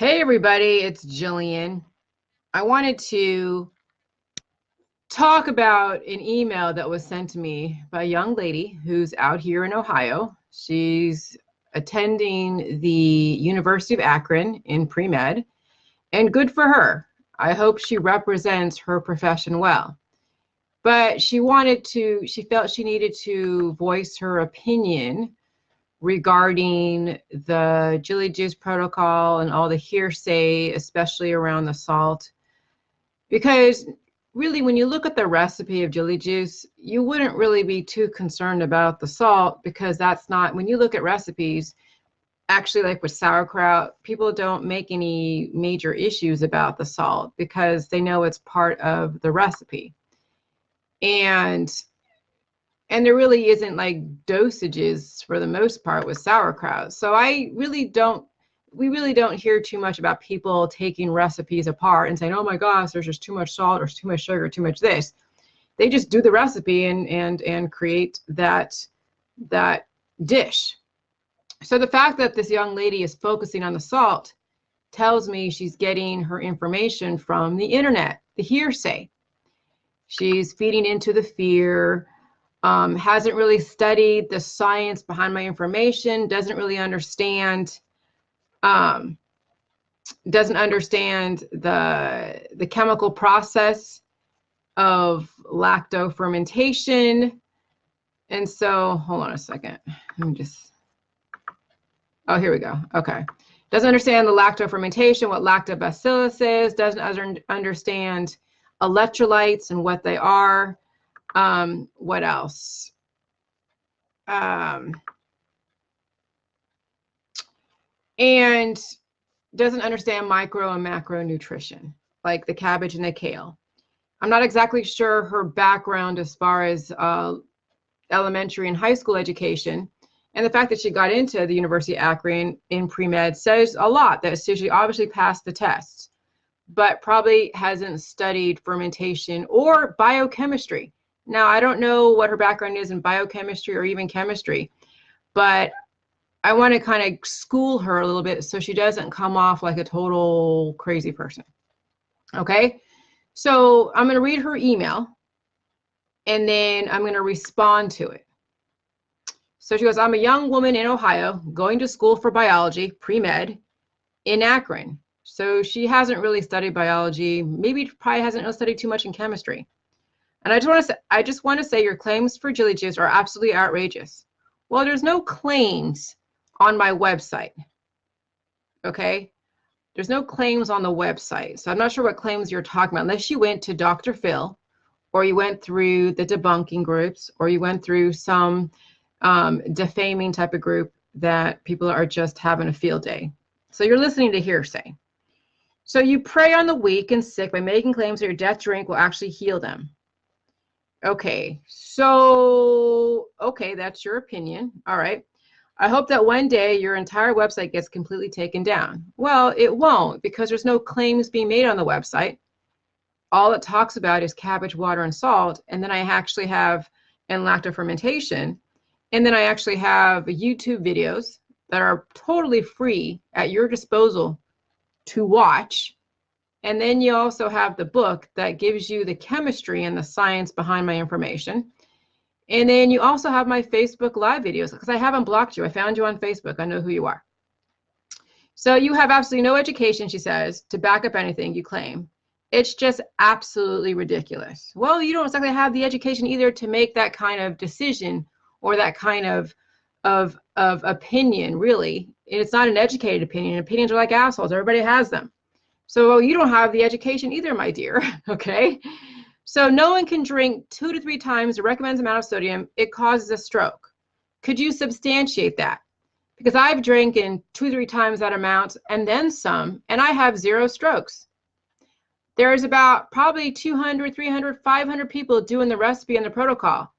Hey everybody, it's Jillian. I wanted to talk about an email that was sent to me by a young lady who's out here in Ohio. She's attending the University of Akron in Premed, and good for her. I hope she represents her profession well. But she felt she needed to voice her opinion regarding the Jilly Juice protocol and all the hearsay, especially around the salt. Because really, when you look at the recipe of Jilly Juice, you wouldn't really be too concerned about the salt, because that's not, when you look at recipes, actually like with sauerkraut, people don't make any major issues about the salt because they know it's part of the recipe. And there really isn't like dosages for the most part with sauerkraut. So we really don't hear too much about people taking recipes apart and saying, oh my gosh, there's just too much salt or too much sugar, too much this. They just do the recipe and create that dish. So the fact that this young lady is focusing on the salt tells me she's getting her information from the internet, the hearsay. She's feeding into the fear. Hasn't really studied the science behind my information, doesn't really understand, doesn't understand the chemical process of lactofermentation. And so, hold on a second. Let me just, oh, here we go. Okay. Doesn't understand the lactofermentation, what lactobacillus is, doesn't understand electrolytes and what they are. What else? And doesn't understand micro and macro nutrition, like the cabbage and the kale. I'm not exactly sure her background as far as elementary and high school education. And the fact that she got into the University of Akron in pre-med says a lot, that she obviously passed the tests, but probably hasn't studied fermentation or biochemistry. Now, I don't know what her background is in biochemistry or even chemistry, but I want to kind of school her a little bit so she doesn't come off like a total crazy person. Okay, so I'm going to read her email and then I'm going to respond to it. So she goes, I'm a young woman in Ohio going to school for biology, pre-med, in Akron. So she hasn't really studied biology, maybe probably hasn't really studied too much in chemistry. And I just want to say your claims for Jilly Juice are absolutely outrageous. Well, there's no claims on my website. Okay? There's no claims on the website. So I'm not sure what claims you're talking about, unless you went to Dr. Phil, or you went through the debunking groups, or you went through some defaming type of group that people are just having a field day. So you're listening to hearsay. So you prey on the weak and sick by making claims that your death drink will actually heal them. Okay, so, okay, that's your opinion. All right. I hope that one day your entire website gets completely taken down. Well, it won't, because there's no claims being made on the website. All it talks about is cabbage, water, and salt. And then I actually have, and lactofermentation. And then I actually have YouTube videos that are totally free at your disposal to watch. And then you also have the book that gives you the chemistry and the science behind my information. And then you also have my Facebook Live videos, because I haven't blocked you. I found you on Facebook. I know who you are. So you have absolutely no education, she says, to back up anything you claim. It's just absolutely ridiculous. Well, you don't exactly have the education either to make that kind of decision or that kind of opinion, really. It's not an educated opinion. Opinions are like assholes. Everybody has them. So you don't have the education either, my dear, okay? So no one can drink 2 to 3 times the recommended amount of sodium. It causes a stroke. Could you substantiate that? Because I've drank in 2 to 3 times that amount and then some, and I have 0 strokes. There's about probably 200, 300, 500 people doing the recipe and the protocol.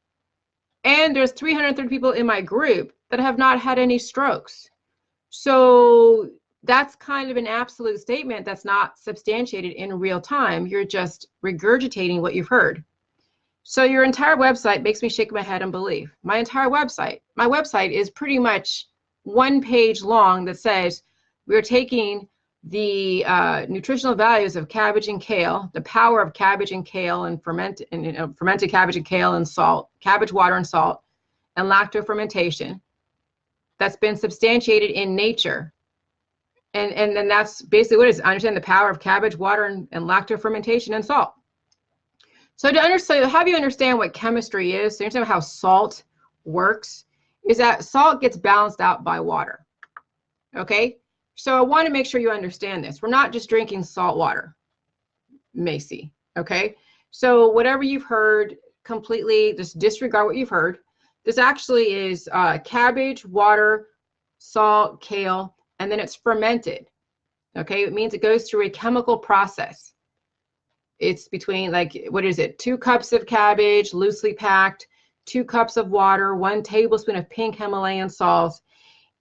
And there's 330 people in my group that have not had any strokes. So that's kind of an absolute statement that's not substantiated in real time. You're just regurgitating what you've heard. So your entire website makes me shake my head in belief. My entire website. My website is pretty much 1 page long that says we're taking the nutritional values of cabbage and kale, the power of cabbage and kale and fermented cabbage and kale and salt, cabbage water and salt, and lactofermentation, that's been substantiated in nature. And then that's basically what it is. Understand the power of cabbage, water, and lactofermentation and salt. So to have you understand what chemistry is, so you understand how salt works, is that salt gets balanced out by water. Okay? So I want to make sure you understand this. We're not just drinking salt water, Macy. Okay? So whatever you've heard, completely just disregard what you've heard. This actually is cabbage, water, salt, kale, and then it's fermented. Okay? It means it goes through a chemical process. It's between, like, what is it? 2 cups of cabbage, loosely packed, 2 cups of water, 1 tablespoon of pink Himalayan salt,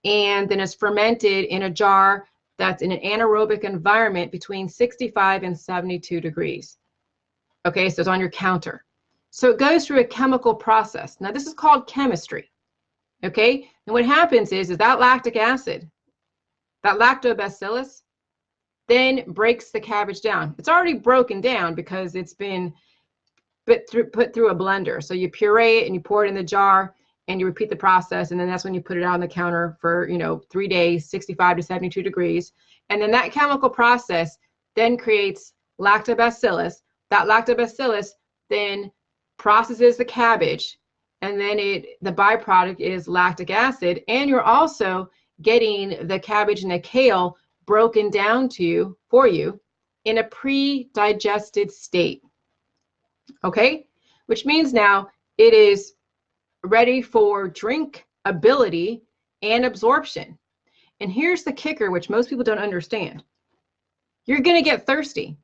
and then it's fermented in a jar that's in an anaerobic environment between 65 and 72 degrees. Okay, so it's on your counter. So it goes through a chemical process. Now this is called chemistry. Okay, and what happens is that lactic acid, that lactobacillus, then breaks the cabbage down. It's already broken down because it's been put through a blender. So you puree it and you pour it in the jar and you repeat the process, and then that's when you put it out on the counter for 3 days, 65 to 72 degrees. And then that chemical process then creates lactobacillus. That lactobacillus then processes the cabbage, and then the byproduct is lactic acid, and you're also getting the cabbage and the kale broken down for you in a pre-digested state. Okay, which means now it is ready for drinkability and absorption. And here's the kicker, which most people don't understand. You're going to get thirsty.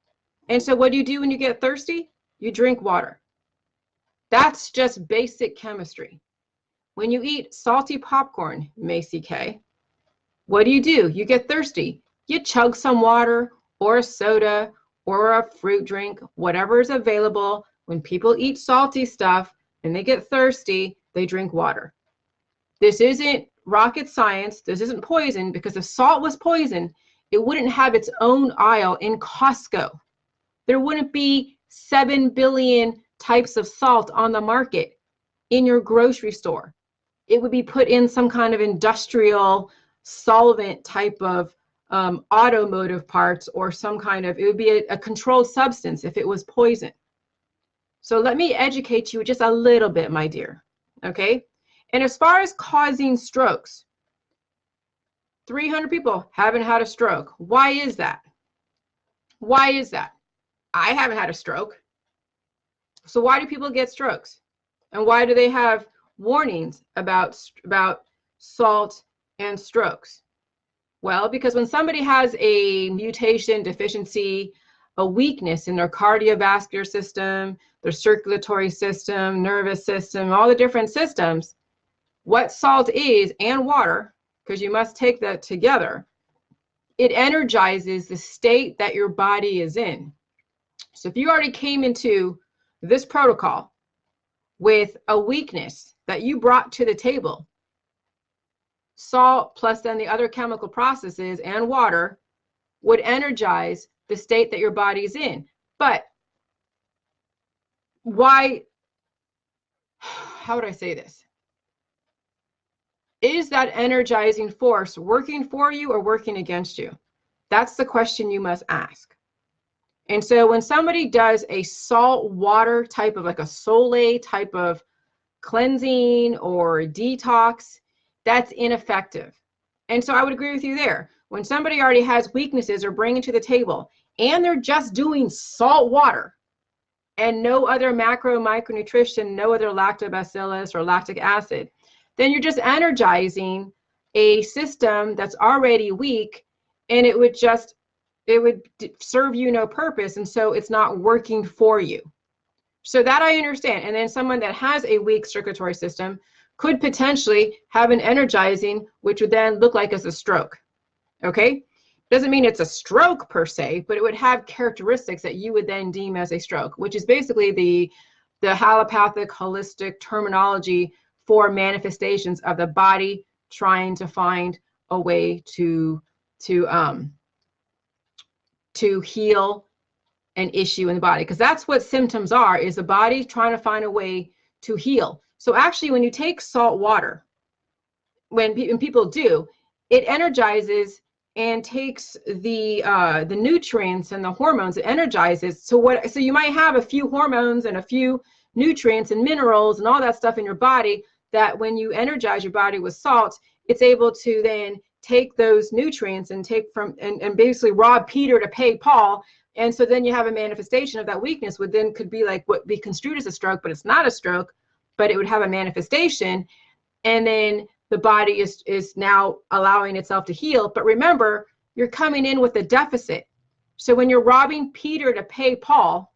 And so what do you do when you get thirsty? You drink water. That's just basic chemistry. When you eat salty popcorn, Macy K, what do? You get thirsty. You chug some water or a soda or a fruit drink, whatever is available. When people eat salty stuff and they get thirsty, they drink water. This isn't rocket science. This isn't poison, because if salt was poison, it wouldn't have its own aisle in Costco. There wouldn't be 7 billion types of salt on the market in your grocery store. It would be put in some kind of industrial solvent type of automotive parts, or some kind of, it would be a controlled substance if it was poison. So let me educate you just a little bit, my dear. Okay? And as far as causing strokes, 300 people haven't had a stroke. Why is that? Why is that? I haven't had a stroke. So why do people get strokes? And why do they have warnings about salt and strokes? Well, because when somebody has a mutation, deficiency, a weakness in their cardiovascular system, their circulatory system, nervous system, all the different systems, what salt is, and water, because you must take that together, it energizes the state that your body is in. So if you already came into this protocol with a weakness that you brought to the table, salt plus then the other chemical processes and water would energize the state that your body is in. But why, how would I say this? Is that energizing force working for you or working against you? That's the question you must ask. And so when somebody does a salt water type of, like a Soleil type of cleansing or detox, that's ineffective. And so I would agree with you there. When somebody already has weaknesses or bringing to the table, and they're just doing salt water and no other macro micronutrition, no other lactobacillus or lactic acid, then you're just energizing a system that's already weak, and it would serve you no purpose, and so it's not working for you. So that I understand. And then someone that has a weak circulatory system could potentially have an energizing, which would then look like as a stroke. Okay? Doesn't mean it's a stroke per se, but it would have characteristics that you would then deem as a stroke, which is basically the allopathic holistic terminology for manifestations of the body trying to find a way to to heal an issue in the body, because that's what symptoms are, is the body trying to find a way to heal. So actually, when you take salt water, when people do, it energizes and takes the nutrients and the hormones. It energizes. So you might have a few hormones and a few nutrients and minerals and all that stuff in your body, that when you energize your body with salt, it's able to then take those nutrients and take from and basically rob Peter to pay Paul. And so then you have a manifestation of that weakness, would then could be like what be construed as a stroke, but it's not a stroke, but it would have a manifestation. And then the body is now allowing itself to heal. But remember, you're coming in with a deficit. So when you're robbing Peter to pay Paul,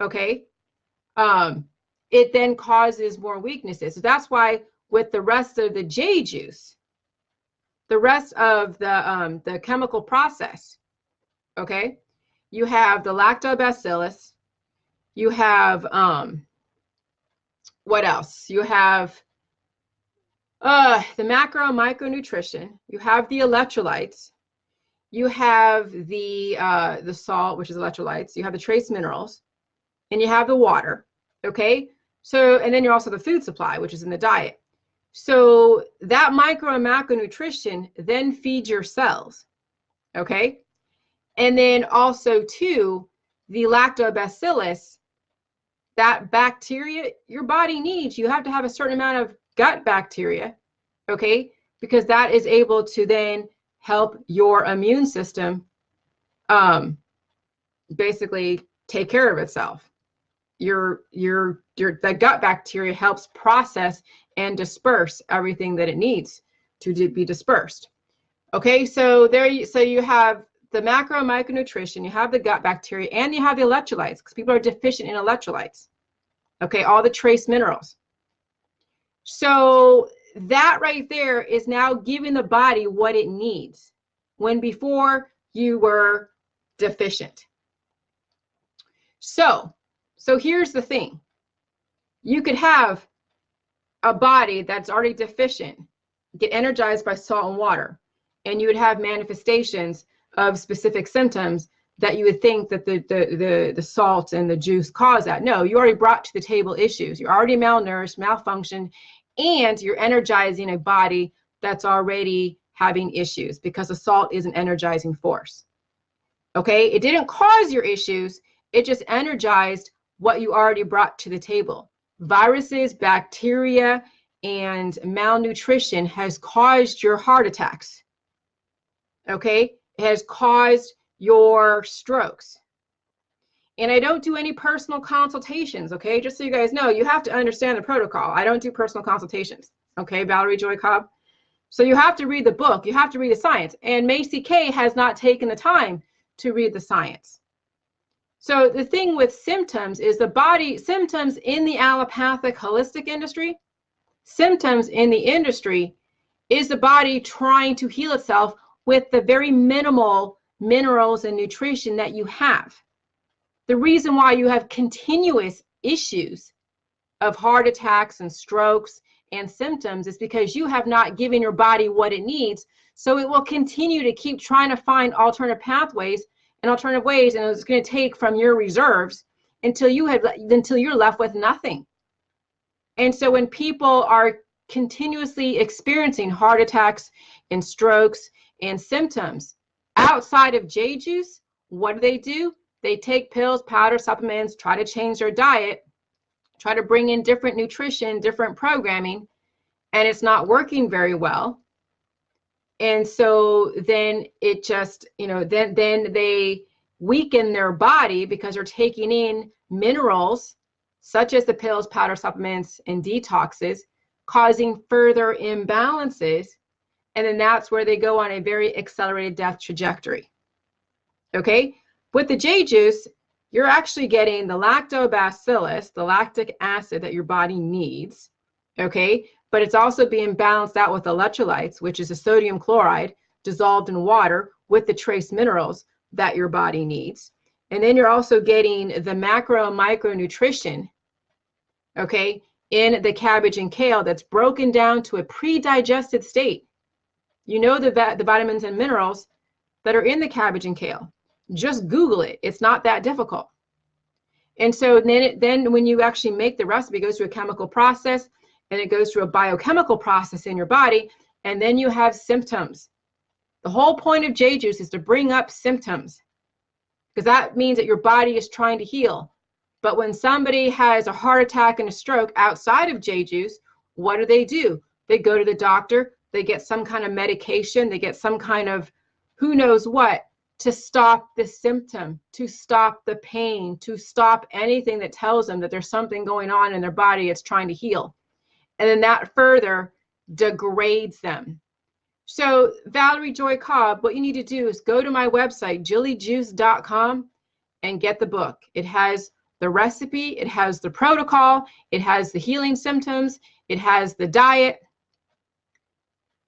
okay, it then causes more weaknesses. So that's why with the rest of the J juice, the rest of the chemical process, okay, you have the lactobacillus, you have what else? You have the macro and micronutrition, you have the electrolytes, you have the salt, which is electrolytes, you have the trace minerals, and you have the water, okay? So, and then you're also the food supply, which is in the diet. So that micro and macronutrition then feeds your cells, okay? And then also too, the lactobacillus, that bacteria your body needs, you have to have a certain amount of gut bacteria, okay? Because that is able to then help your immune system basically take care of itself. The gut bacteria helps process and disperse everything that it needs to be dispersed. Okay, so you have the macro and micronutrition, you have the gut bacteria, and you have the electrolytes, because people are deficient in electrolytes. Okay, all the trace minerals. So that right there is now giving the body what it needs, when before you were deficient. So here's the thing. You could have a body that's already deficient get energized by salt and water, and you would have manifestations of specific symptoms that you would think that the salt and the juice cause that. No, you already brought to the table issues. You're already malnourished, malfunctioned, and you're energizing a body that's already having issues, because the salt is an energizing force. Okay, it didn't cause your issues, it just energized what you already brought to the table. Viruses, bacteria, and malnutrition has caused your heart attacks. Okay, it has caused your strokes. And I don't do any personal consultations, okay? Just so you guys know, you have to understand the protocol. I don't do personal consultations, okay, Valerie Joy Cobb? So you have to read the book, you have to read the science. And Macy K has not taken the time to read the science. So the thing with symptoms is the body, symptoms in the allopathic holistic industry, symptoms in the industry is the body trying to heal itself with the very minimal minerals and nutrition that you have. The reason why you have continuous issues of heart attacks and strokes and symptoms is because you have not given your body what it needs. So it will continue to keep trying to find alternative pathways and alternative ways, and it's going to take from your reserves until you're left with nothing. And so when people are continuously experiencing heart attacks and strokes and symptoms outside of J juice, what do? They take pills, powder, supplements, try to change their diet, try to bring in different nutrition, different programming, and it's not working very well. And so then it just, then they weaken their body because they're taking in minerals such as the pills, powder, supplements, and detoxes, causing further imbalances. And then that's where they go on a very accelerated death trajectory. Okay, with the J juice, you're actually getting the lactobacillus, the lactic acid that your body needs. Okay, but it's also being balanced out with electrolytes, which is a sodium chloride dissolved in water with the trace minerals that your body needs. And then you're also getting the macro and micronutrition, okay, in the cabbage and kale that's broken down to a pre-digested state. You know the vitamins and minerals that are in the cabbage and kale. Just Google it. It's not that difficult. And so then when you actually make the recipe, it goes through a chemical process and it goes through a biochemical process in your body, and then you have symptoms. The whole point of J juice is to bring up symptoms, because that means that your body is trying to heal. But when somebody has a heart attack and a stroke outside of J juice, what do? They go to the doctor, they get some kind of medication, they get some kind of who knows what to stop the symptom, to stop the pain, to stop anything that tells them that there's something going on in their body it's trying to heal. And then that further degrades them. So Valerie Joy Cobb, what you need to do is go to my website, jillyjuice.com, and get the book. It has the recipe, it has the protocol, it has the healing symptoms, it has the diet,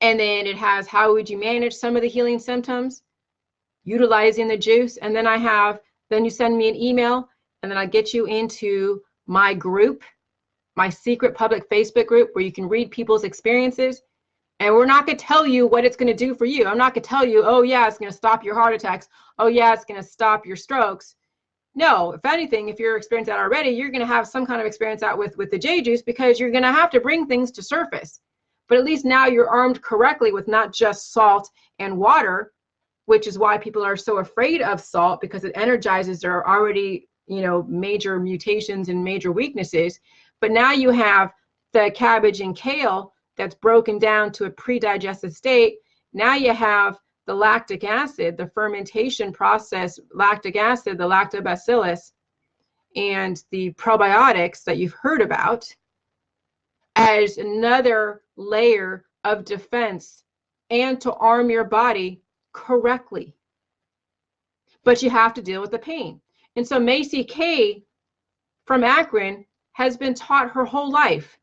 and then it has how would you manage some of the healing symptoms utilizing the juice. And then then you send me an email, and then I get you into my group, my secret public Facebook group, where you can read people's experiences. And we're not going to tell you what it's going to do for you. I'm not going to tell you, oh yeah, it's going to stop your heart attacks. Oh yeah, it's going to stop your strokes. No, if anything, if you're experienced that already, you're going to have some kind of experience out with the J juice, because you're going to have to bring things to surface. But at least now you're armed correctly with not just salt and water, which is why people are so afraid of salt, because it energizes their already, major mutations and major weaknesses. But now you have the cabbage and kale that's broken down to a pre-digested state. Now you have the lactic acid, the fermentation process, lactic acid, the lactobacillus, and the probiotics that you've heard about as another layer of defense and to arm your body correctly. But you have to deal with the pain. And so Macy K from Akron has been taught her whole life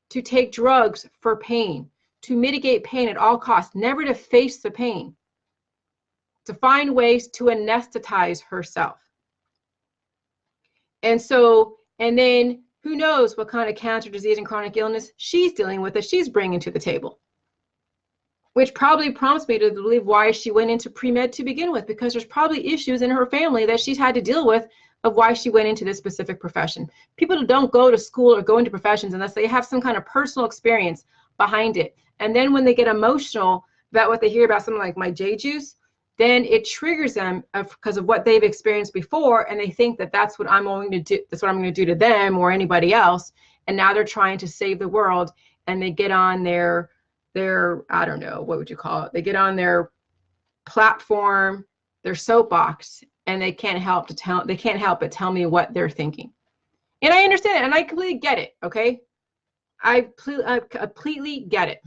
to take drugs for pain, to mitigate pain at all costs, never to face the pain, to find ways to anesthetize herself. And then who knows what kind of cancer, disease, and chronic illness she's dealing with that she's bringing to the table, which probably prompts me to believe why she went into pre-med to begin with, because there's probably issues in her family that she's had to deal with of why she went into this specific profession. People don't go to school or go into professions unless they have some kind of personal experience behind it. And then when they get emotional about what they hear about something like my J juice, then it triggers them because of what they've experienced before, and they think that that's what I'm going to do. That's what I'm going to do to them or anybody else. And now they're trying to save the world, and they get on their I don't know, what would you call it? They get on their platform, their soapbox, and they can't help but tell me what they're thinking. And I understand it, and I completely get it, okay? I completely get it.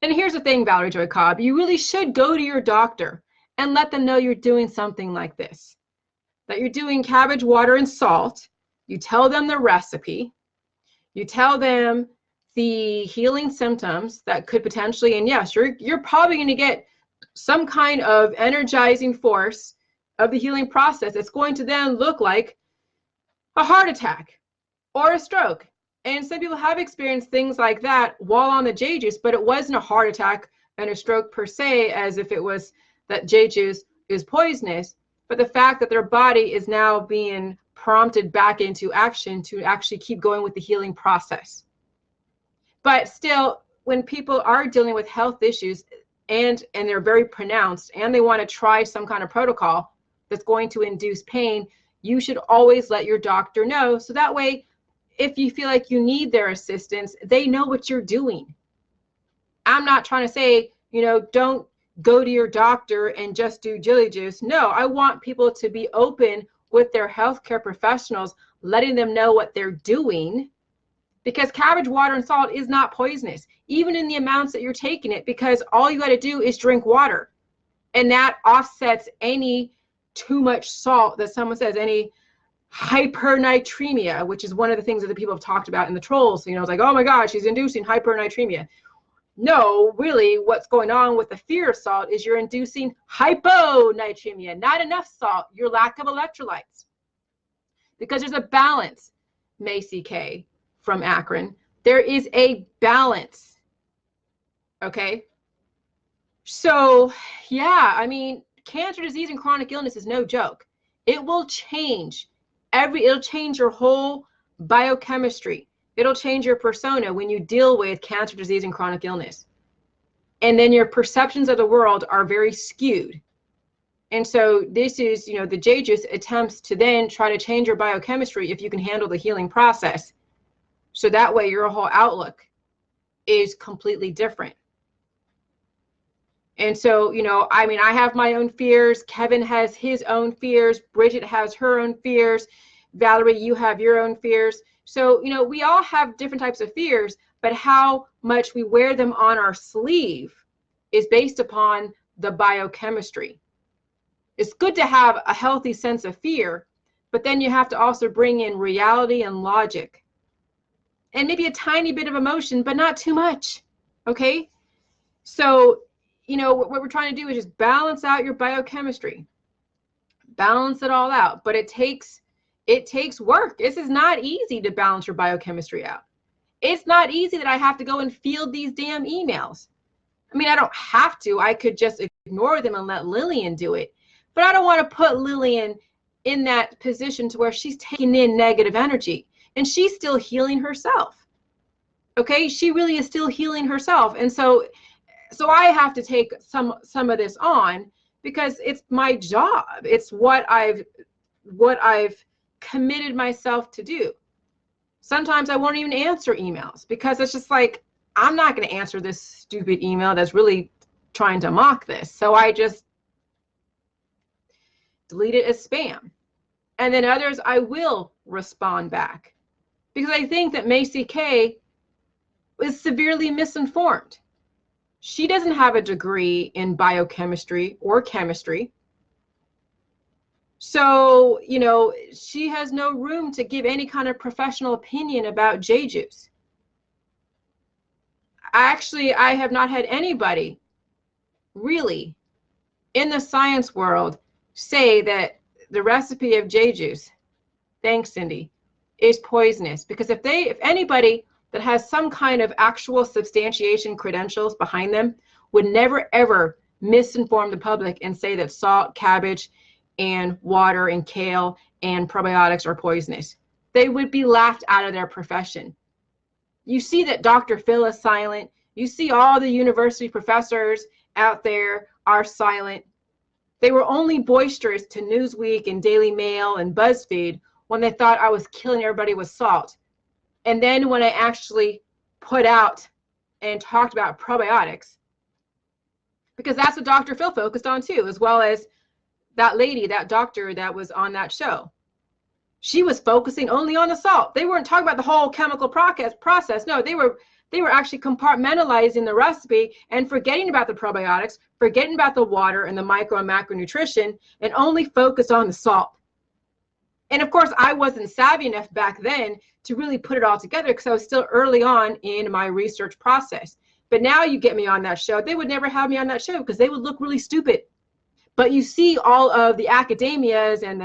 And here's the thing, Valerie Joy Cobb, you really should go to your doctor and let them know you're doing something like this, that you're doing cabbage, water, and salt. You tell them the recipe. You tell them the healing symptoms that could potentially, and yes, you're probably going to get some kind of energizing force of the healing process. It's going to then look like a heart attack or a stroke. And some people have experienced things like that while on the J juice, but it wasn't a heart attack and a stroke per se, as if it was that J juice is poisonous, but the fact that their body is now being prompted back into action to actually keep going with the healing process. But still, when people are dealing with health issues and they're very pronounced and they want to try some kind of protocol that's going to induce pain, you should always let your doctor know. So that way, if you feel like you need their assistance, they know what you're doing. I'm not trying to say, don't go to your doctor and just do Jilly Juice. No, I want people to be open with their healthcare professionals, letting them know what they're doing, because cabbage, water, and salt is not poisonous, even in the amounts that you're taking it, because all you got to do is drink water. And that offsets any too much salt that someone says, any hypernatremia, which is one of the things that the people have talked about in the trolls. It's like, oh my God, she's inducing hypernatremia. No, really, what's going on with the fear of salt is you're inducing hyponatremia, not enough salt, your lack of electrolytes. Because there's a balance, Macy K from Akron. There is a balance, okay? So, yeah, I mean, cancer, disease, and chronic illness is no joke. It will change it'll change your whole biochemistry. It'll change your persona when you deal with cancer, disease, and chronic illness. And then your perceptions of the world are very skewed. And so this is, you know, the J juice attempts to then try to change your biochemistry if you can handle the healing process. So that way your whole outlook is completely different. And so, you know, I mean, I have my own fears. Kevin has his own fears. Bridget has her own fears. Valerie, you have your own fears. So, you know, we all have different types of fears, but how much we wear them on our sleeve is based upon the biochemistry. It's good to have a healthy sense of fear, but then you have to also bring in reality and logic and maybe a tiny bit of emotion, but not too much. Okay. So, you know, what we're trying to do is just balance out your biochemistry, balance it all out. But it takes work. This is not easy to balance your biochemistry out. It's not easy that I have to go and field these damn emails. I mean, I don't have to. I could just ignore them and let Lillian do it. But I don't want to put Lillian in that position to where she's taking in negative energy and she's still healing herself. Okay, she really is still healing herself. And so I have to take some of this on because it's my job. It's what I've committed myself to do. Sometimes I won't even answer emails because it's just like, I'm not going to answer this stupid email that's really trying to mock this. So I just delete it as spam. And then others I will respond back because I think that Macy K is severely misinformed. She doesn't have a degree in biochemistry or chemistry. So, you know, she has no room to give any kind of professional opinion about J juice. Actually, I have not had anybody really in the science world say that the recipe of J juice, thanks Cindy, is poisonous. Because if anybody that has some kind of actual substantiation credentials behind them would never ever misinform the public and say that salt, cabbage, and water and kale and probiotics are poisonous. They would be laughed out of their profession. You see that Dr. Phil is silent. You see all the university professors out there are silent. They were only boisterous to Newsweek and Daily Mail and BuzzFeed when they thought I was killing everybody with salt. And then when I actually put out and talked about probiotics, because that's what Dr. Phil focused on too, as well as that lady, that doctor that was on that show. She was focusing only on the salt. They weren't talking about the whole chemical process. No, they were actually compartmentalizing the recipe and forgetting about the probiotics, forgetting about the water and the micro and macronutrition, and only focused on the salt. And of course, I wasn't savvy enough back then to really put it all together because I was still early on in my research process. But now you get me on that show, they would never have me on that show because they would look really stupid. But you see all of the academias and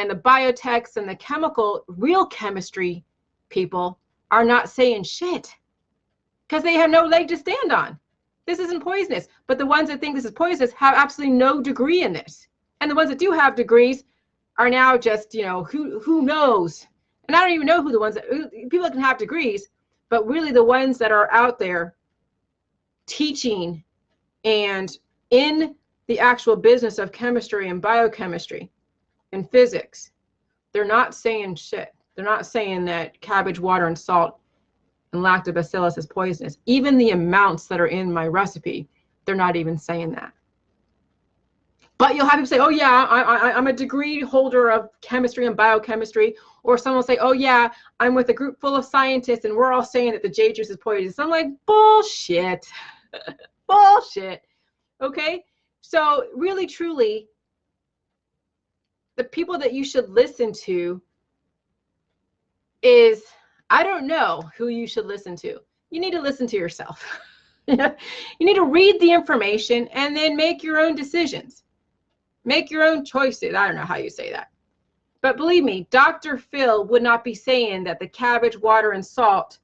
the biotechs and the chemical, real chemistry people are not saying shit because they have no leg to stand on. This isn't poisonous. But the ones that think this is poisonous have absolutely no degree in this. And the ones that do have degrees are now just, you know, who knows? And I don't even know who the ones that, people that can have degrees, but really the ones that are out there teaching and in the actual business of chemistry and biochemistry and physics, they're not saying shit. They're not saying that cabbage, water, and salt and lactobacillus is poisonous. Even the amounts that are in my recipe, they're not even saying that. But you'll have people say, oh yeah, I'm a degree holder of chemistry and biochemistry. Or someone will say, oh yeah, I'm with a group full of scientists and we're all saying that the J juice is poisonous. I'm like, bullshit. Bullshit. Okay? So really, truly, the people that you should listen to is, I don't know who you should listen to. You need to listen to yourself. You need to read the information and then make your own decisions. Make your own choices. I don't know how you say that. But believe me, Dr. Phil would not be saying that the cabbage, water, and salt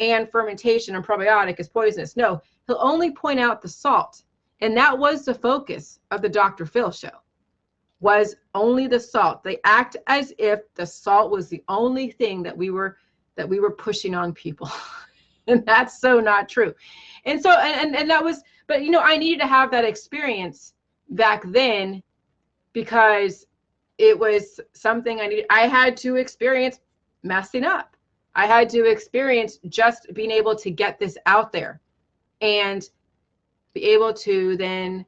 and fermentation and probiotic is poisonous. No, he'll only point out the salt And that was the focus of the Dr. Phil show, was only the salt. They act as if the salt was the only thing that we were pushing on people. And that's so not true. And so, and that was, but you know, I needed to have that experience back then because it was something I had to experience messing up. I had to experience just being able to get this out there and be able to then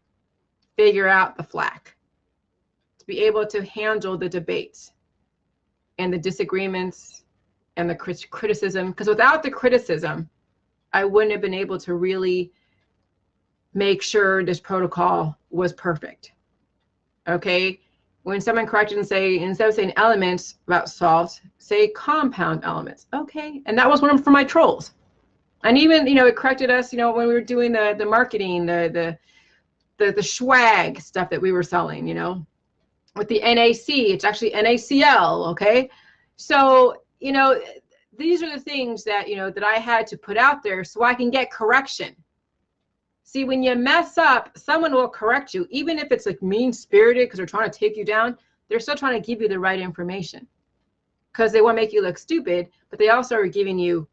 figure out the flack, to be able to handle the debates and the disagreements and the criticism. Because without the criticism, I wouldn't have been able to really make sure this protocol was perfect. Okay? When someone corrected and say, instead of saying elements about salt, say compound elements. Okay. And that was one of them for my trolls. And even, you know, it corrected us, you know, when we were doing the marketing, the swag stuff that we were selling, you know, with the NAC, it's actually NaCl. Okay. So, you know, these are the things that, you know, that I had to put out there so I can get correction. See, when you mess up, someone will correct you, even if it's like mean-spirited because they're trying to take you down. They're still trying to give you the right information because they want to make you look stupid, but they also are giving you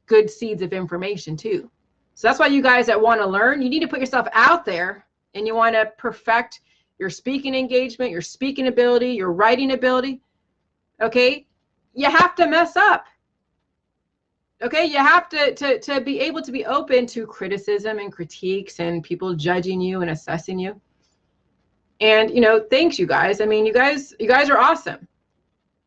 good seeds of information too. So that's why you guys that want to learn, you need to put yourself out there and you want to perfect your speaking engagement, your speaking ability, your writing ability. Okay, you have to mess up. Okay, you have to be able to be open to criticism and critiques and people judging you and assessing you. And, you know, thanks you guys. I mean, you guys are awesome.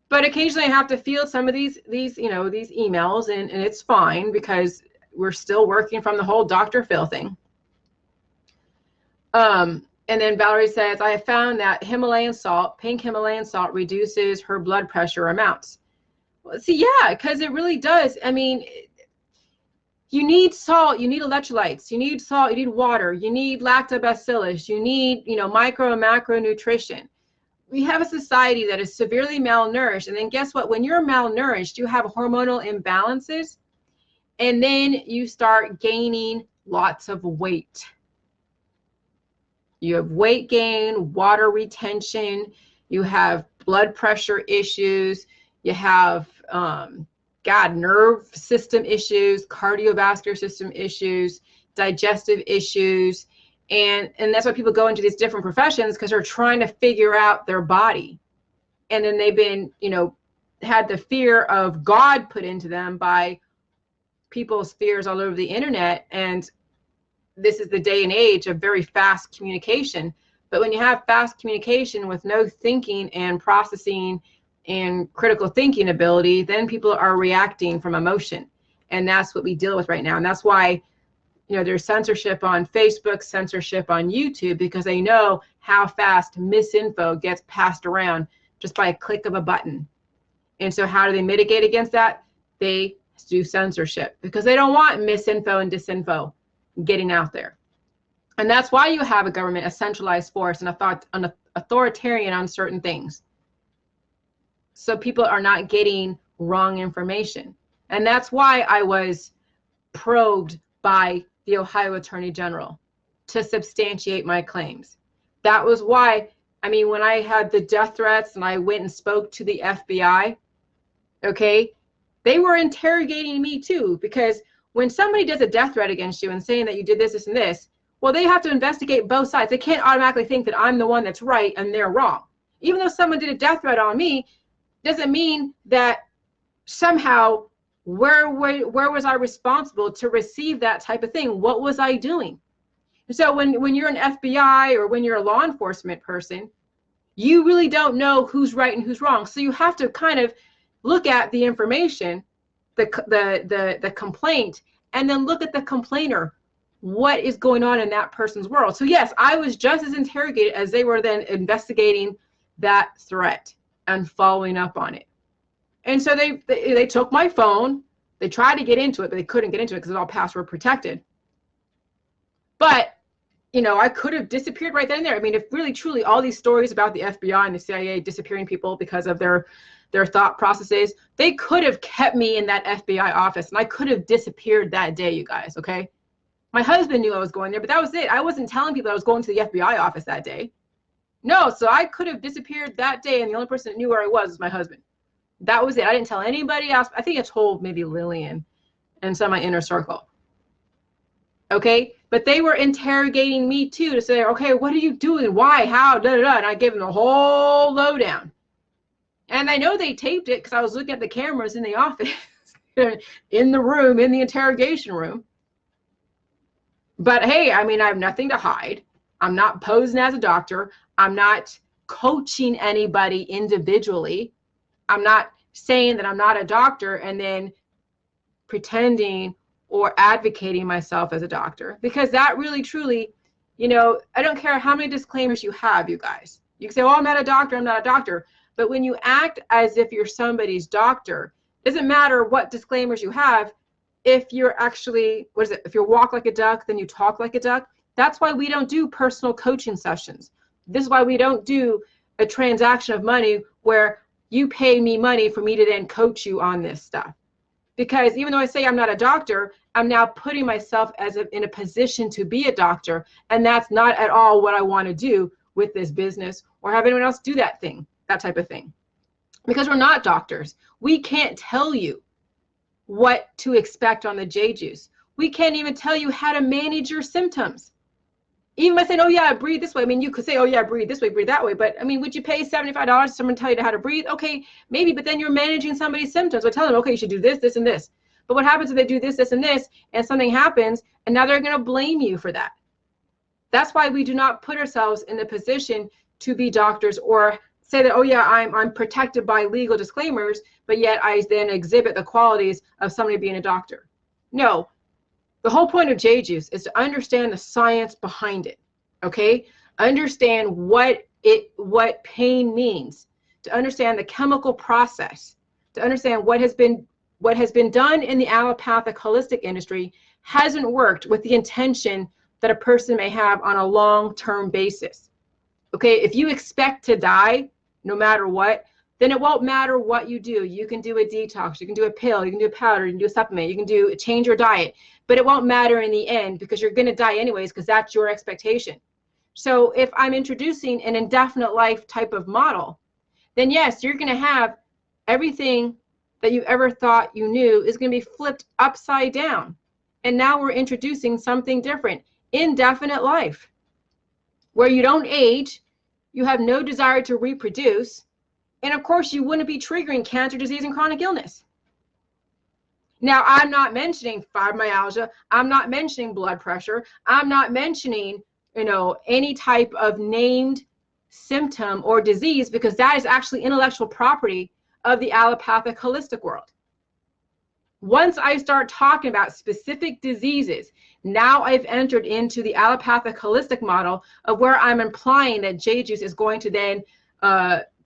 But occasionally I have to field some of these you know, these emails and it's fine because we're still working from the whole Dr. Phil thing. And then Valerie says, I have found that Himalayan salt, pink Himalayan salt, reduces her blood pressure amounts. See, yeah, because it really does. I mean, you need salt, you need electrolytes, you need salt, you need water, you need lactobacillus, you need, you know, micro and macro nutrition. We have a society that is severely malnourished. And then guess what? When you're malnourished, you have hormonal imbalances, and then you start gaining lots of weight. You have weight gain, water retention, you have blood pressure issues, you have, nerve system issues, cardiovascular system issues, digestive issues. And that's why people go into these different professions, because they're trying to figure out their body. And then they've been, you know, had the fear of God put into them by people's fears all over the internet. And this is the day and age of very fast communication. But when you have fast communication with no thinking and processing and critical thinking ability, then people are reacting from emotion. And that's what we deal with right now. And that's why, you know, there's censorship on Facebook, censorship on YouTube, because they know how fast misinfo gets passed around just by a click of a button. And so how do they mitigate against that? They do censorship because they don't want misinfo and disinfo getting out there. And that's why you have a government, a centralized force, and an authoritarian on certain things. So people are not getting wrong information. And that's why I was probed by the Ohio Attorney General to substantiate my claims. That was why, I mean, when I had the death threats and I went and spoke to the FBI, okay, they were interrogating me too, because when somebody does a death threat against you and saying that you did this, this, and this, well, they have to investigate both sides. They can't automatically think that I'm the one that's right and they're wrong. Even though someone did a death threat on me, doesn't mean that somehow where was I responsible to receive that type of thing? What was I doing? And so when you're an FBI or when you're a law enforcement person, you really don't know who's right and who's wrong. So you have to kind of look at the information, the complaint, and then look at the complainer. What is going on in that person's world? So yes, I was just as interrogated as they were then investigating that threat and following up on it. And so they took my phone. They tried to get into it, but they couldn't get into it because it's all password protected. But, you know, I could have disappeared right then and there. I mean, if really, truly all these stories about the FBI and the CIA disappearing people because of their thought processes, they could have kept me in that FBI office and I could have disappeared that day, you guys, okay? My husband knew I was going there, but that was it. I wasn't telling people I was going to the FBI office that day. No, so I could have disappeared that day, and the only person that knew where I was my husband. That was it. I didn't tell anybody else. I think I told maybe Lillian and some of my inner circle. Okay, but they were interrogating me too to say, okay, what are you doing? Why? How? Da, da, da. And I gave them the whole lowdown. And I know they taped it because I was looking at the cameras in the office, in the room, in the interrogation room. But hey, I mean, I have nothing to hide. I'm not posing as a doctor. I'm not coaching anybody individually. I'm not saying that I'm not a doctor and then pretending or advocating myself as a doctor, because that really, truly, you know, I don't care how many disclaimers you have, you guys. You can say, oh, I'm not a doctor, I'm not a doctor. But when you act as if you're somebody's doctor, it doesn't matter what disclaimers you have. If you're actually, what is it? If you walk like a duck, then you talk like a duck. That's why we don't do personal coaching sessions. This is why we don't do a transaction of money where you pay me money for me to then coach you on this stuff. Because even though I say I'm not a doctor, I'm now putting myself in a position to be a doctor. And that's not at all what I want to do with this business or have anyone else do that thing, that type of thing. Because we're not doctors. We can't tell you what to expect on the J juice. We can't even tell you how to manage your symptoms. Even by saying, oh yeah, breathe this way. I mean, you could say, oh yeah, breathe this way, breathe that way. But I mean, would you pay $75 for someone to tell you how to breathe? Okay, maybe, but then you're managing somebody's symptoms. We're telling them, okay, you should do this, this, and this. But what happens if they do this, this, and this, and something happens, and now they're going to blame you for that? That's why we do not put ourselves in the position to be doctors or say that, oh yeah, I'm protected by legal disclaimers, but yet I then exhibit the qualities of somebody being a doctor. No. The whole point of J juice is to understand the science behind it, okay? Understand what pain means, to understand the chemical process, to understand what has been done in the allopathic holistic industry hasn't worked with the intention that a person may have on a long-term basis. Okay, if you expect to die no matter what, then it won't matter what you do. You can do a detox, you can do a pill, you can do a powder, you can do a supplement, you can change your diet, but it won't matter in the end because you're going to die anyways because that's your expectation. So if I'm introducing an indefinite life type of model, then yes, you're going to have everything that you ever thought you knew is going to be flipped upside down. And now we're introducing something different, indefinite life, where you don't age, you have no desire to reproduce, and of course, you wouldn't be triggering cancer, disease, and chronic illness. Now, I'm not mentioning fibromyalgia. I'm not mentioning blood pressure. I'm not mentioning, any type of named symptom or disease, because that is actually intellectual property of the allopathic holistic world. Once I start talking about specific diseases, now I've entered into the allopathic holistic model of where I'm implying that J juice is going to then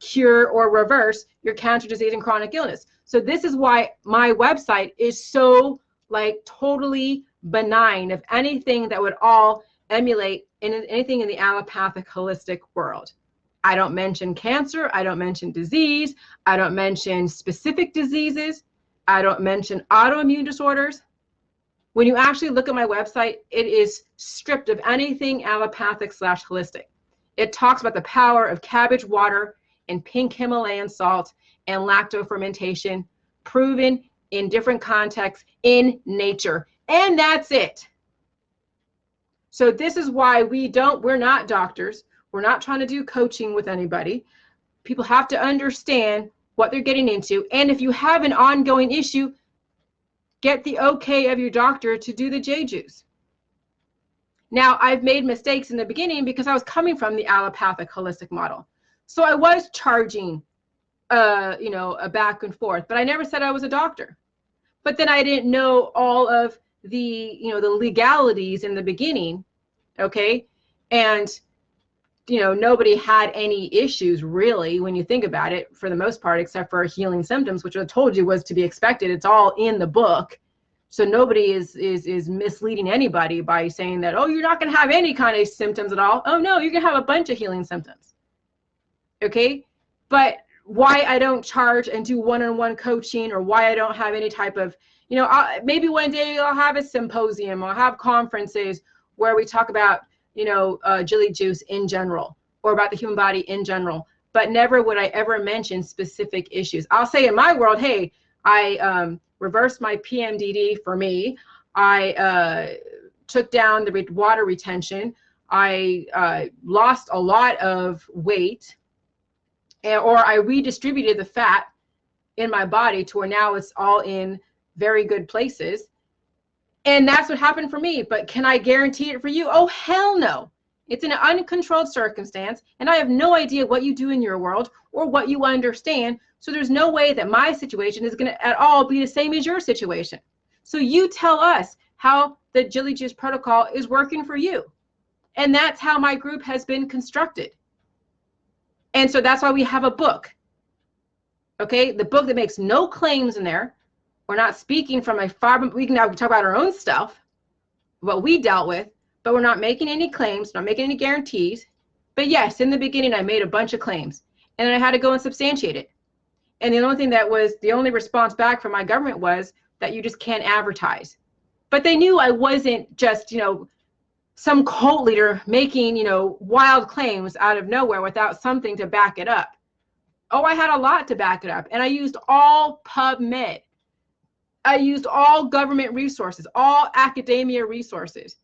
cure or reverse your cancer, disease, and chronic illness. So this is why my website is so totally benign of anything that would all emulate anything in the allopathic holistic world. I don't mention cancer. I don't mention disease. I don't mention specific diseases. I don't mention autoimmune disorders. When you actually look at my website, it is stripped of anything allopathic/holistic. It talks about the power of cabbage water and pink Himalayan salt and lacto fermentation, proven in different contexts in nature. And that's it. So this is why we're not doctors. We're not trying to do coaching with anybody. People have to understand what they're getting into. And if you have an ongoing issue, get the okay of your doctor to do the J juice. Now, I've made mistakes in the beginning because I was coming from the allopathic holistic model. So I was charging, a back and forth, but I never said I was a doctor. But then I didn't know all of the, the legalities in the beginning, okay? And, nobody had any issues really when you think about it for the most part, except for healing symptoms, which I told you was to be expected. It's all in the book. So nobody is misleading anybody by saying that, oh, you're not going to have any kind of symptoms at all. Oh, no, you're going to have a bunch of healing symptoms. Okay? But why I don't charge and do one-on-one coaching, or why I don't have any type of, You know, maybe one day I'll have a symposium or have conferences where we talk about, you know, Jilly Juice in general or about the human body in general, but never would I ever mention specific issues. I'll say in my world, hey, I reversed my PMDD for me. I took down the water retention. I lost a lot of weight, or I redistributed the fat in my body to where now it's all in very good places. And that's what happened for me. But can I guarantee it for you? Oh, hell no. It's an uncontrolled circumstance, and I have no idea what you do in your world or what you understand. So there's no way that my situation is going to at all be the same as your situation. So you tell us how the Jilly Juice protocol is working for you. And that's how my group has been constructed. And so that's why we have a book. Okay, the book that makes no claims in there. We're not speaking from a far, we can now talk about our own stuff, what we dealt with, but we're not making any claims, not making any guarantees. But yes, in the beginning, I made a bunch of claims and then I had to go and substantiate it. And the only thing that was, the only response back from my government was that you just can't advertise. But they knew I wasn't just, you know, some cult leader making, you know, wild claims out of nowhere without something to back it up. Oh, I had a lot to back it up. And I used all PubMed. I used all government resources, all academia resources.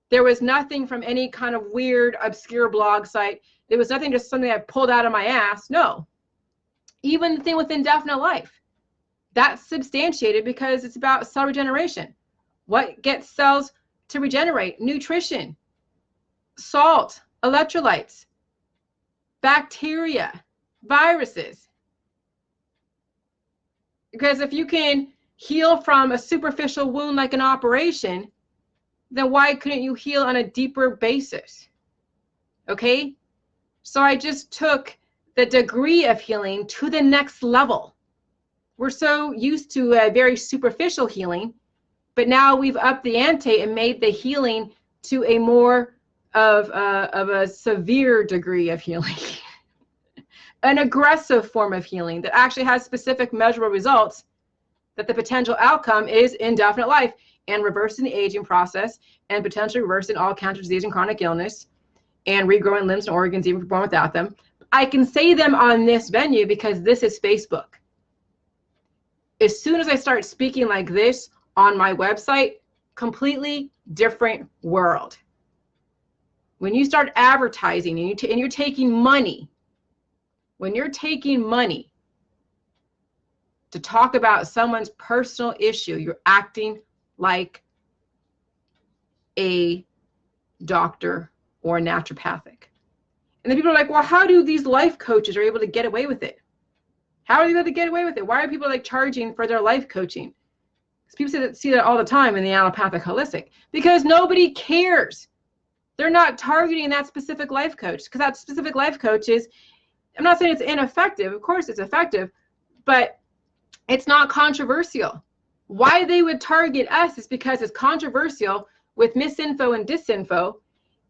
There was nothing from any kind of weird, obscure blog site. There was nothing just something I pulled out of my ass. No. Even the thing with Indefinite Life, that's substantiated because it's about cell regeneration. What gets cells to regenerate? Nutrition, salt, electrolytes, bacteria, viruses. Because if you can heal from a superficial wound like an operation, then why couldn't you heal on a deeper basis? Okay? So I just took the degree of healing to the next level. We're so used to a very superficial healing, but now we've upped the ante and made the healing to a more of a severe degree of healing. An aggressive form of healing that actually has specific measurable results, that the potential outcome is indefinite life and reversing the aging process and potentially reversing all cancer, disease, and chronic illness and regrowing limbs and organs even born without them. I can say them on this venue because this is Facebook. As soon as I start speaking like this on my website, completely different world. When you start advertising and you're taking money, when you're taking money to talk about someone's personal issue, you're acting like a doctor or a naturopathic. And then people are like, well, how do these life coaches are able to get away with it? How are they able to get away with it? Why are people like charging for their life coaching? Because people see that all the time in the allopathic holistic. Because nobody cares. They're not targeting that specific life coach, because that specific life coach is, I'm not saying it's ineffective. Of course it's effective, but it's not controversial. Why they would target us is because it's controversial with misinfo and disinfo,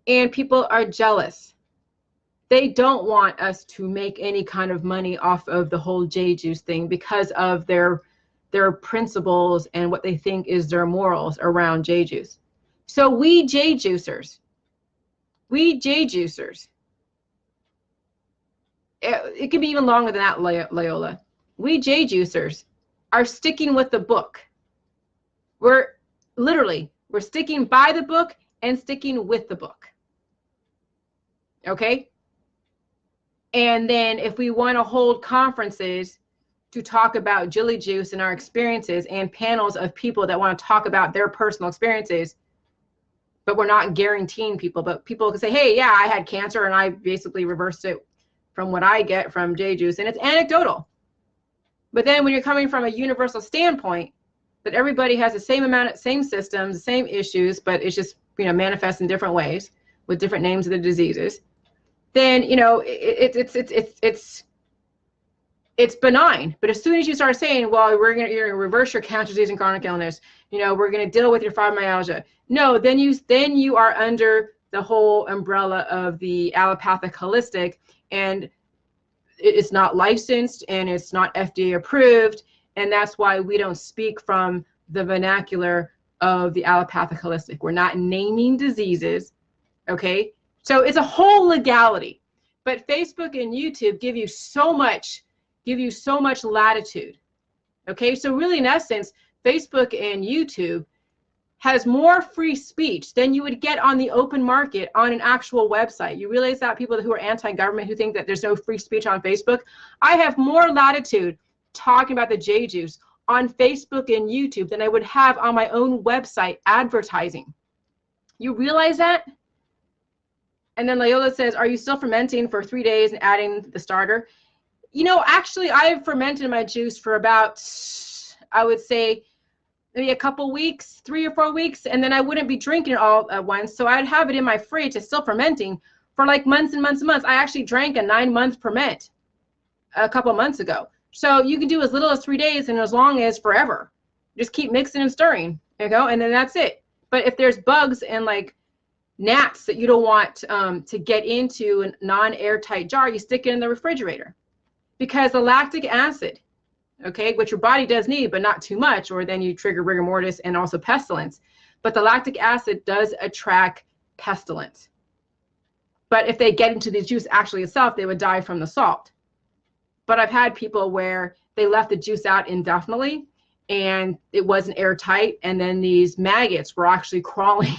and people are jealous. They don't want us to make any kind of money off of the whole J Juice thing because of their principles and what they think is their morals around J Juice. So we J Juicers, it could be even longer than that, Loyola. We J Juicers are sticking with the book. We're sticking by the book and sticking with the book. Okay? And then if we want to hold conferences to talk about Jilly Juice and our experiences and panels of people that want to talk about their personal experiences, but we're not guaranteeing people, but people can say, hey, yeah, I had cancer and I basically reversed it from what I get from J Juice, and it's anecdotal. But then when you're coming from a universal standpoint, that everybody has the same amount of, same systems, the same issues, but it's just, you know, manifests in different ways with different names of the diseases, then, you know, it's benign. But as soon as you start saying, well, you're going to reverse your cancer, disease, and chronic illness, you know, we're going to deal with your fibromyalgia. No, then you are under the whole umbrella of the allopathic holistic, and it's not licensed and it's not FDA approved. And that's why we don't speak from the vernacular of the allopathic holistic. We're not naming diseases, okay? So it's a whole legality. But Facebook and YouTube give you so much latitude, okay? So really, in essence, Facebook and YouTube has more free speech than you would get on the open market on an actual website. You realize that, people who are anti-government, who think that there's no free speech on Facebook? I have more latitude talking about the J juice on Facebook and YouTube than I would have on my own website advertising. You realize that? And then Loyola says, are you still fermenting for 3 days and adding the starter? You know, actually, I've fermented my juice for about, I would say, maybe a couple weeks, 3 or 4 weeks, and then I wouldn't be drinking it all at once. So I'd have it in my fridge. It's still fermenting for like months and months and months. I actually drank a 9-month ferment a couple months ago. So you can do as little as 3 days and as long as forever. Just keep mixing and stirring, you know, and then that's it. But if there's bugs and like gnats that you don't want to get into a non-airtight jar, you stick it in the refrigerator, because the lactic acid, okay, which your body does need, but not too much, or then you trigger rigor mortis and also pestilence. But the lactic acid does attract pestilence. But if they get into the juice actually itself, they would die from the salt. But I've had people where they left the juice out indefinitely and it wasn't airtight, and then these maggots were actually crawling.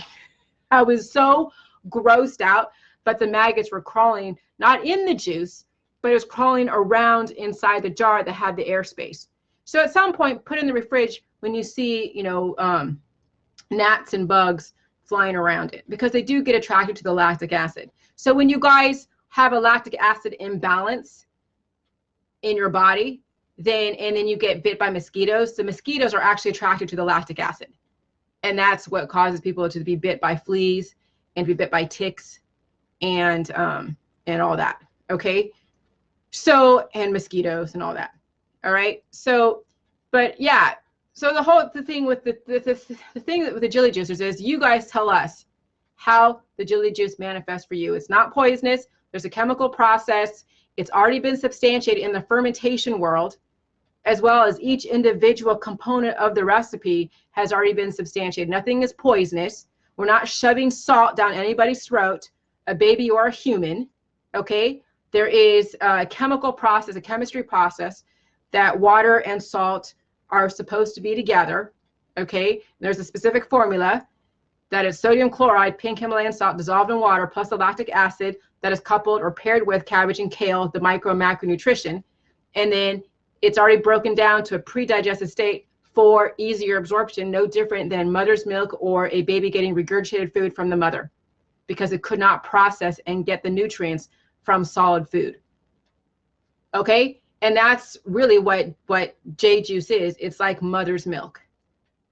I was so grossed out, but the maggots were crawling, not in the juice, but it was crawling around inside the jar that had the airspace. So at some point, put in the fridge when you see, you know, gnats and bugs flying around it, because they do get attracted to the lactic acid. So when you guys have a lactic acid imbalance in your body, then you get bit by mosquitoes, the mosquitoes are actually attracted to the lactic acid. And that's what causes people to be bit by fleas and to be bit by ticks and all that, okay? So, and mosquitoes and all that. All right. So, but yeah. So the thing with the thing with the jelly juicers is, you guys tell us how the jelly juice manifests for you. It's not poisonous. There's a chemical process. It's already been substantiated in the fermentation world, as well as each individual component of the recipe has already been substantiated. Nothing is poisonous. We're not shoving salt down anybody's throat, a baby or a human. Okay. There is a chemical process, a chemistry process, that water and salt are supposed to be together, okay? There's a specific formula that is sodium chloride, pink Himalayan salt dissolved in water, plus the lactic acid that is coupled or paired with cabbage and kale, the micro and macronutrition. And then it's already broken down to a pre-digested state for easier absorption, no different than mother's milk or a baby getting regurgitated food from the mother, because it could not process and get the nutrients from solid food. Okay, and that's really what J juice is. It's like mother's milk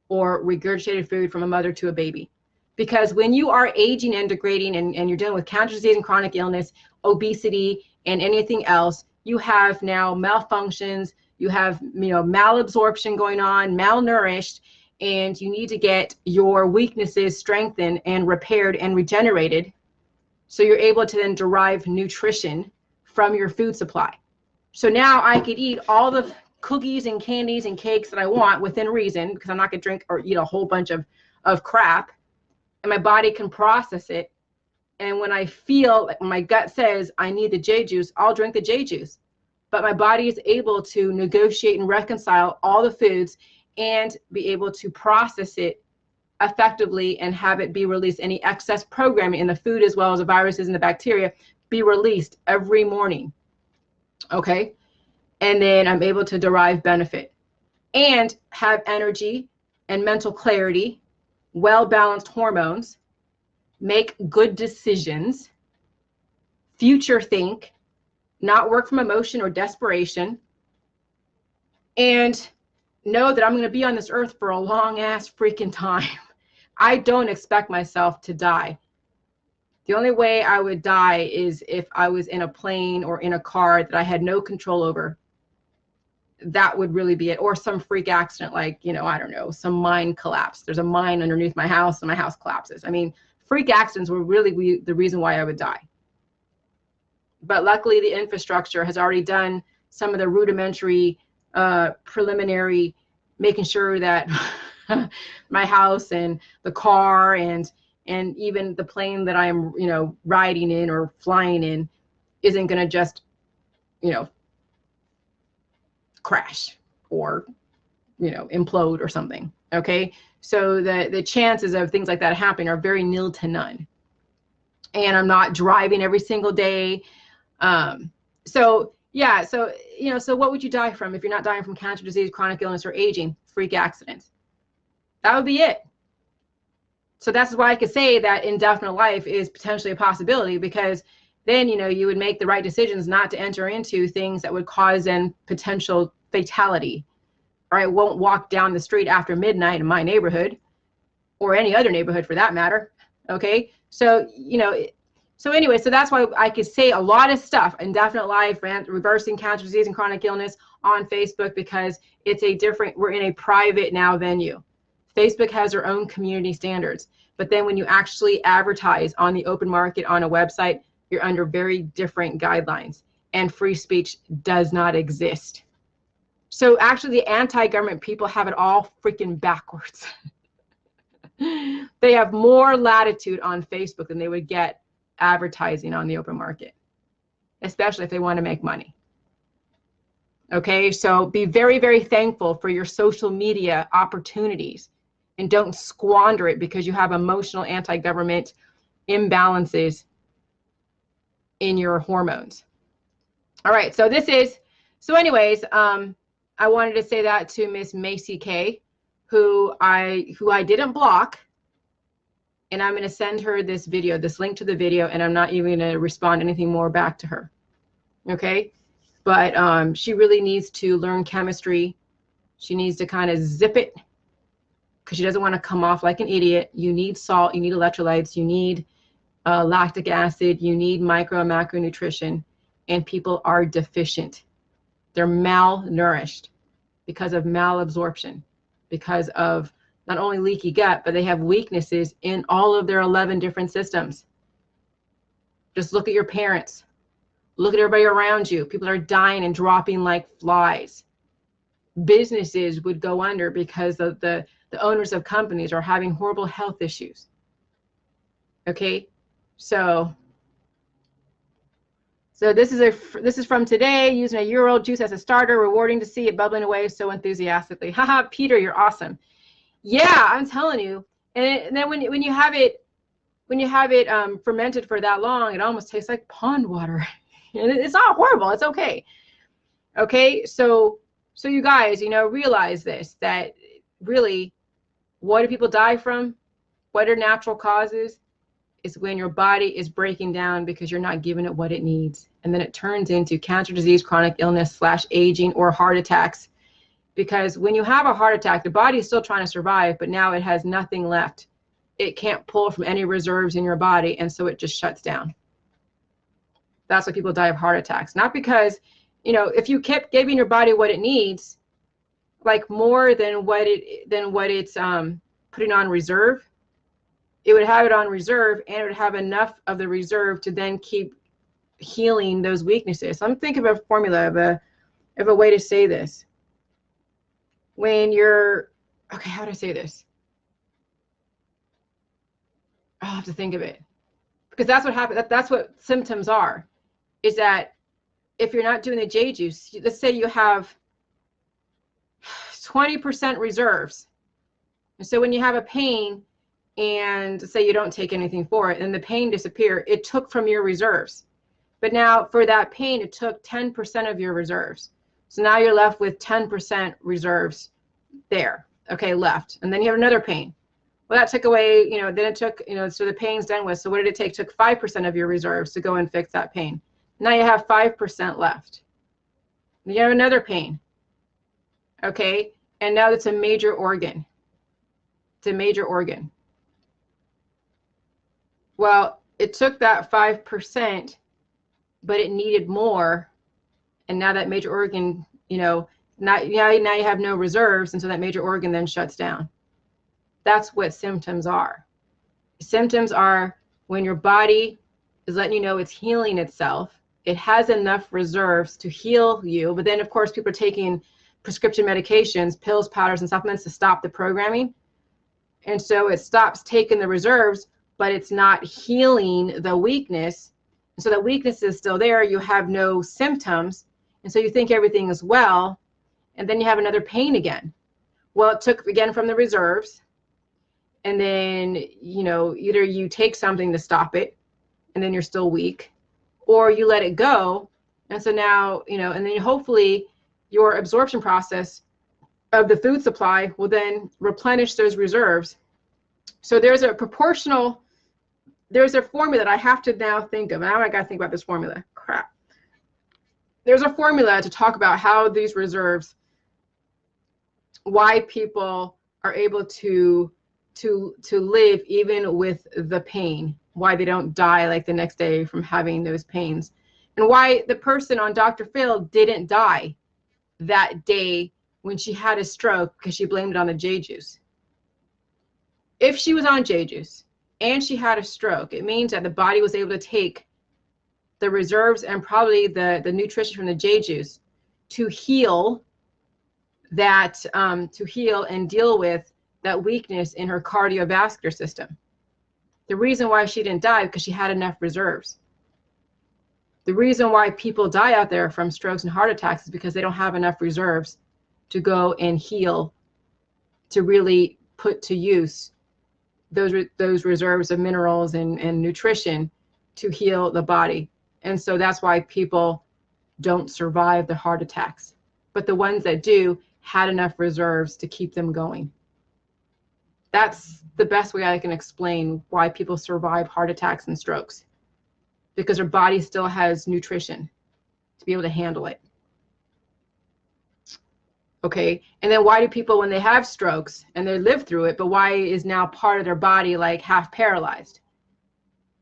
or regurgitated food from a mother to a baby. Because when you are aging and degrading and you're dealing with cancer disease and chronic illness, obesity, and anything else, you have now malfunctions, you have, you know, malabsorption going on, malnourished, and you need to get your weaknesses strengthened and repaired and regenerated, so you're able to then derive nutrition from your food supply. So now I could eat all the cookies and candies and cakes that I want within reason, because I'm not going to drink or eat a whole bunch of crap, and my body can process it. And when I feel like my gut says I need the J juice, I'll drink the J juice. But my body is able to negotiate and reconcile all the foods and be able to process it effectively and have it be released. Any excess programming in the food, as well as the viruses and the bacteria, be released every morning. Okay. And then I'm able to derive benefit and have energy and mental clarity, well-balanced hormones, make good decisions, future think, not work from emotion or desperation, and know that I'm going to be on this earth for a long ass freaking time. I don't expect myself to die. The only way I would die is if I was in a plane or in a car that I had no control over. That would really be it. Or some freak accident, like, you know, I don't know, some mine collapse. There's a mine underneath my house and my house collapses. I mean, freak accidents were really the reason why I would die. But luckily the infrastructure has already done some of the rudimentary, preliminary, making sure that my house and the car and even the plane that I'm, riding in or flying in isn't going to just, crash or, implode or something. Okay. So the chances of things like that happening are very nil to none. And I'm not driving every single day. So yeah, so, so what would you die from if you're not dying from cancer, disease, chronic illness, or aging? Freak accidents. That would be it. So that's why I could say that indefinite life is potentially a possibility, because then, you would make the right decisions not to enter into things that would cause an potential fatality. Or I won't walk down the street after midnight in my neighborhood, or any other neighborhood for that matter. Okay. So, so anyway, so that's why I could say a lot of stuff, indefinite life, reversing cancer, disease, and chronic illness on Facebook, because it's we're in a private now venue. Facebook has their own community standards. But then when you actually advertise on the open market on a website, you're under very different guidelines, and free speech does not exist. So actually the anti-government people have it all freaking backwards. They have more latitude on Facebook than they would get advertising on the open market, especially if they want to make money. Okay, so be very, very thankful for your social media opportunities, and don't squander it because you have emotional anti-government imbalances in your hormones. All right, so anyways, I wanted to say that to Miss Macy K, who I didn't block, and I'm going to send her this link to the video, and I'm not even going to respond anything more back to her. Okay, but she really needs to learn chemistry. She needs to kind of zip it, because she doesn't want to come off like an idiot. You need salt, you need electrolytes, you need lactic acid, you need micro and macronutrition, and people are deficient. They're malnourished because of malabsorption, because of not only leaky gut, but they have weaknesses in all of their 11 different systems. Just look at your parents. Look at everybody around you. People are dying and dropping like flies. Businesses would go under because of the owners of companies are having horrible health issues. Okay, so this is from today, using a year-old juice as a starter, rewarding to see it bubbling away so enthusiastically. Haha, Peter, you're awesome. Yeah, I'm telling you. And then when you have it fermented for that long, it almost tastes like pond water. And it's not horrible. It's okay. Okay, so you guys, realize this, that really, what do people die from? What are natural causes? Is when your body is breaking down because you're not giving it what it needs. And then it turns into cancer, disease, chronic illness / aging, or heart attacks. Because when you have a heart attack, the body is still trying to survive, but now it has nothing left. It can't pull from any reserves in your body, and so it just shuts down. That's why people die of heart attacks. Not because, if you kept giving your body what it needs, like more than what it's putting on reserve, it would have it on reserve, and it would have enough of the reserve to then keep healing those weaknesses. So I'm thinking of a formula of a way to say this. When you're, okay, how do I say this? I'll have to think of it, because that's what happens. That's what symptoms are, is that if you're not doing the J juice, let's say you have 20% reserves. And so when you have a pain, and say you don't take anything for it, and the pain disappears, it took from your reserves. But now for that pain, it took 10% of your reserves. So now you're left with 10% reserves there, okay, left. And then you have another pain. Well, that took away, then it took, so the pain's done with. So what did it take? It took 5% of your reserves to go and fix that pain. Now you have 5% left. Then you have another pain, okay? And now it's a major organ. It's a major organ. Well, it took that 5%, but it needed more. And now that major organ, now you have no reserves, and so that major organ then shuts down. That's what symptoms are. Symptoms are when your body is letting you know it's healing itself. It has enough reserves to heal you, but then of course people are taking prescription medications, pills, powders, and supplements to stop the programming. And so it stops taking the reserves, but it's not healing the weakness. And so the weakness is still there. You have no symptoms. And so you think everything is well, and then you have another pain again. Well, it took again from the reserves. And then, you know, either you take something to stop it, and then you're still weak, or you let it go. And so now, you know, and then hopefully your absorption process of the food supply will then replenish those reserves. So there's a formula that I have to now think of. Now I got to think about this formula. Crap. There's a formula to talk about how these reserves, why people are able to live even with the pain, why they don't die like the next day from having those pains, and why the person on Dr. Phil didn't die that day when she had a stroke because she blamed it on the J juice. If she was on J juice and she had a stroke, it means that the body was able to take the reserves and probably the nutrition from the J juice to heal that, to heal and deal with that weakness in her cardiovascular system. The reason why she didn't die because she had enough reserves. The reason why people die out there from strokes and heart attacks is because they don't have enough reserves to go and heal, to really put to use those reserves of minerals and nutrition to heal the body. And so that's why people don't survive the heart attacks. But the ones that do had enough reserves to keep them going. That's the best way I can explain why people survive heart attacks and strokes, because their body still has nutrition to be able to handle it. Okay, and then why do people, when they have strokes and they live through it, but why is now part of their body like half paralyzed?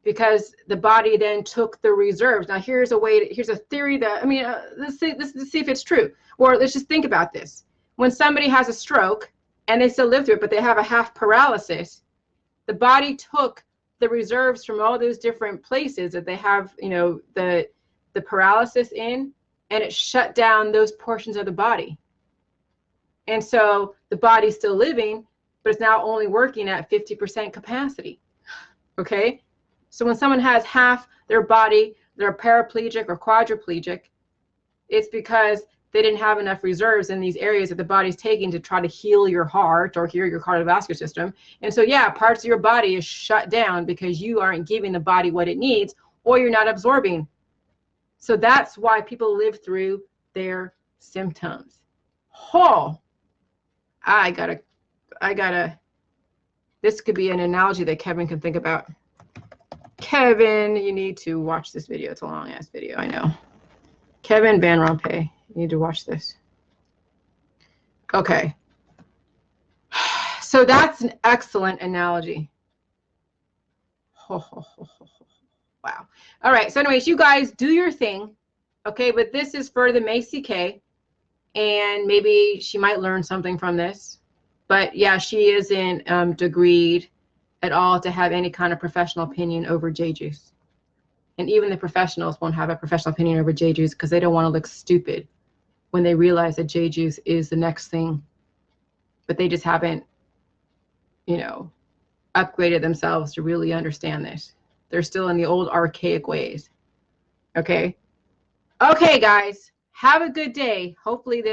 Because the body then took the reserves. Now here's a theory that, I mean, let's see if it's true. Or let's just think about this. When somebody has a stroke and they still live through it, but they have a half paralysis, the body took the reserves from all those different places that they have, you know, the paralysis in, and it shut down those portions of the body. And so the body's still living, but it's now only working at 50% capacity. Okay? So when someone has half their body, they're paraplegic or quadriplegic, it's because they didn't have enough reserves in these areas that the body's taking to try to heal your heart or heal your cardiovascular system. And so, yeah, parts of your body is shut down because you aren't giving the body what it needs, or you're not absorbing. So that's why people live through their symptoms. Oh, I gotta, this could be an analogy that Kevin can think about. Kevin, you need to watch this video. It's a long ass video, I know. Kevin Van Rompuy, you need to watch this. Okay. So that's an excellent analogy. Wow. All right. So anyways, you guys do your thing. Okay. But this is for the Macy K. And maybe she might learn something from this. But yeah, she isn't degreed at all to have any kind of professional opinion over J-Juice. And even the professionals won't have a professional opinion over J-Juice because they don't want to look stupid when they realize that J-Juice is the next thing. But they just haven't, you know, upgraded themselves to really understand this. They're still in the old archaic ways. Okay? Okay, guys. Have a good day. Hopefully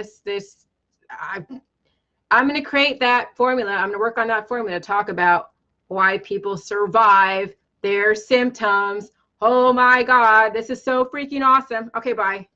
I'm going to create that formula. I'm going to work on that formula to talk about why people survive their symptoms. Oh my God, this is so freaking awesome. Okay, bye.